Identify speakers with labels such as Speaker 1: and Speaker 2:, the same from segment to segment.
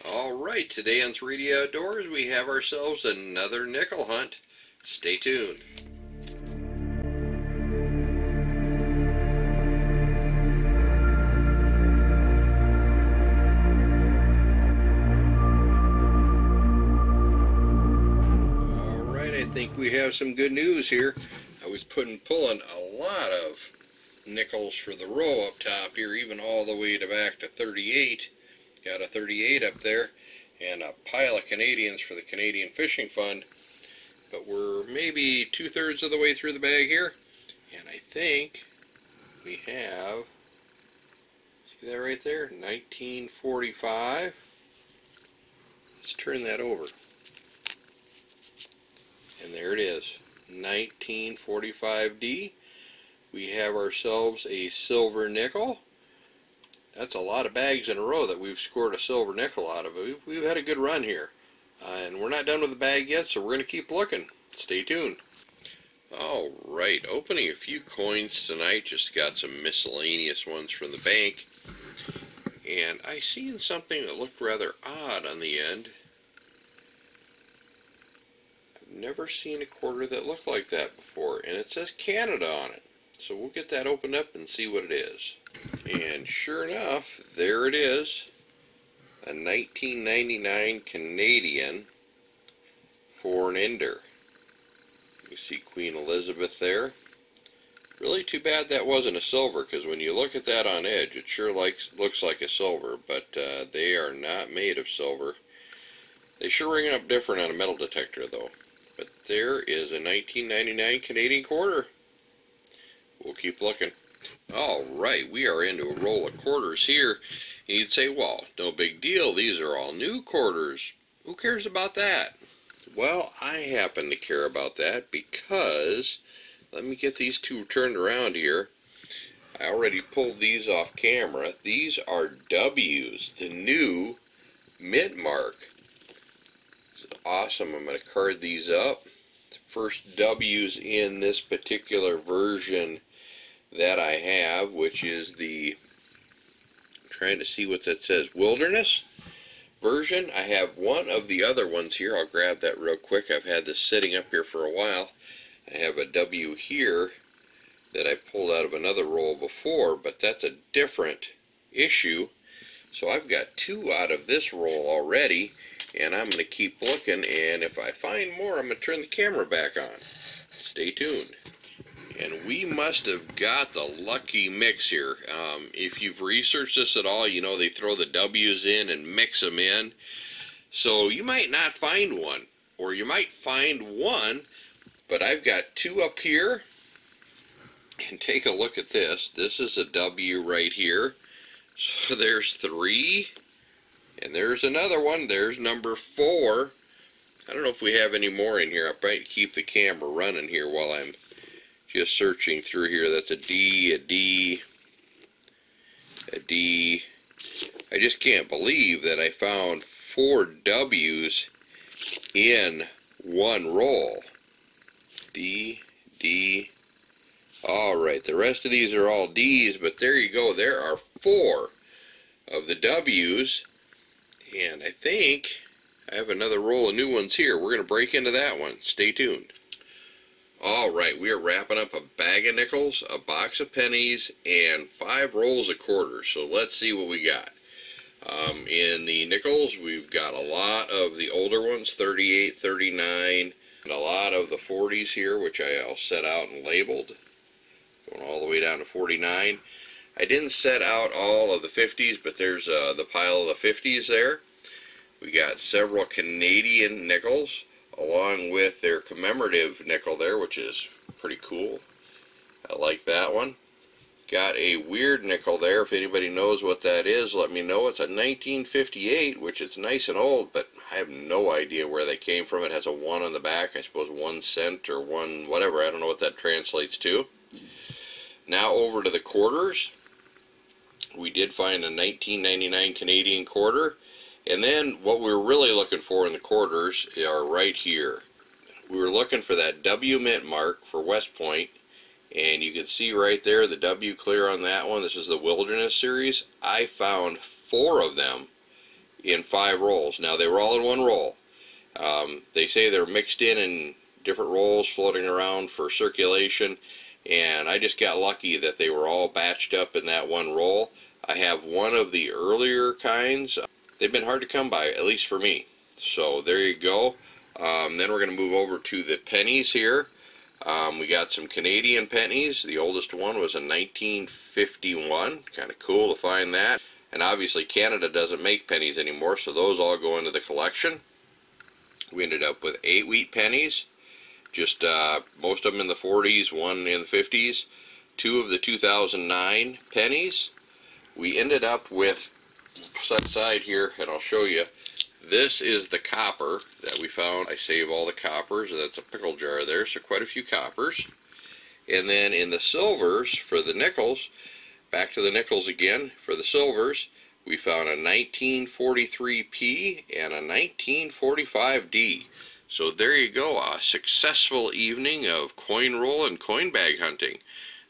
Speaker 1: Alright, today on 3D Outdoors we have ourselves another nickel hunt. Stay tuned. Alright, I think we have some good news here. I was pulling a lot of nickels for the row up top here, even all the way back to 38. Got a 38 up there, and a pile of Canadians for the Canadian Fishing Fund. But we're maybe 2/3 of the way through the bag here, and I think we have, see that right there, 1945. Let's turn that over. And there it is, 1945D. We have ourselves a silver nickel. That's a lot of bags in a row that we've scored a silver nickel out of. We've had a good run here. And we're not done with the bag yet, so we're going to keep looking. Stay tuned. Alright, opening a few coins tonight. Just got some miscellaneous ones from the bank. And I seen something that looked rather odd on the end. I've never seen a quarter that looked like that before. And it says Canada on it. So we'll get that opened up and see what it is. And sure enough, there it is. A 1999 Canadian for an Ender. You see Queen Elizabeth there. Really too bad that wasn't a silver, because when you look at that on edge, it sure looks like a silver, but they are not made of silver. They sure ring up different on a metal detector though. But there is a 1999 Canadian quarter. We'll keep looking. Alright, we are into a roll of quarters here. And you'd say, well, no big deal. These are all new quarters. Who cares about that? Well, I happen to care about that because, let me get these two turned around here. I already pulled these off camera. These are W's, the new mint mark. This is awesome. I'm going to card these up. The first W's in this particular version that I have, which is the, I'm trying to see what that says, Wilderness version. I have one of the other ones here. I'll grab that real quick. I've had this sitting up here for a while. I have a W here that I pulled out of another roll before, but that's a different issue. So I've got two out of this roll already, and I'm going to keep looking, and if I find more, I'm going to turn the camera back on. Stay tuned. And we must have got the lucky mix here. If you've researched this at all, you know they throw the W's in and mix them in. So you might not find one, or you might find one, but I've got two up here. And take a look at this. This is a W right here. So there's 3. And there's another one. There's number 4. I don't know if we have any more in here. I might keep the camera running here while I'm just searching through here. That's a D, a D, a D. I just can't believe that I found 4 W's in one roll. D, D. Alright, the rest of these are all D's, but there you go. There are 4 of the W's. And I think I have another roll of new ones here. We're going to break into that one. Stay tuned. Alright, we are wrapping up a bag of nickels, a box of pennies, and 5 rolls of quarters. So let's see what we got. In the nickels, we've got a lot of the older ones, 38, 39, and a lot of the 40s here, which I'll set out and labeled, going all the way down to 49. I didn't set out all of the 50s, but there's the pile of the 50s there. We got several Canadian nickels, along with their commemorative nickel there, which is pretty cool. I like that one. Got a weird nickel there. If anybody knows what that is, let me know. It's a 1958, which is nice and old, but I have no idea where they came from. It has a 1 on the back. I suppose 1 cent or 1 whatever. I don't know what that translates to. Now over to the quarters. We did find a 1999 Canadian quarter. And then what we were really looking for in the quarters are right here. We were looking for that W mint mark for WestPoint, and you can see right there the W clear on that one. This is the Wilderness series. I found 4 of them in 5 rolls. Now they were all in one roll. They say they're mixed in different rolls floating around for circulation, and I just got lucky that they were all batched up in that one roll. I have one of the earlier kinds. They've been hard to come by, at least for me. So there you go. Then we're going to move over to the pennies here. We got some Canadian pennies. The oldest one was in 1951. Kind of cool to find that. And obviously Canada doesn't make pennies anymore, so those all go into the collection. We ended up with 8 wheat pennies. Just most of them in the 40s, one in the 50s. 2 of the 2009 pennies. We ended up with, set aside here, and I'll show you. This is the copper that we found. I save all the coppers, and that's a pickle jar there, so quite a few coppers. And then in the silvers, for the nickels, back to the nickels again, for the silvers, we found a 1943P and a 1945D. So there you go, a successful evening of coin roll and coin bag hunting.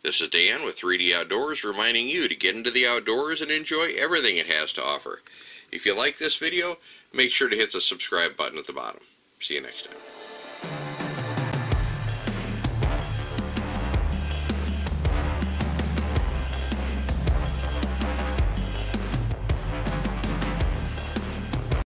Speaker 1: This is Dan with 3D Outdoors, reminding you to get into the outdoors and enjoy everything it has to offer. If you like this video, make sure to hit the subscribe button at the bottom. See you next time.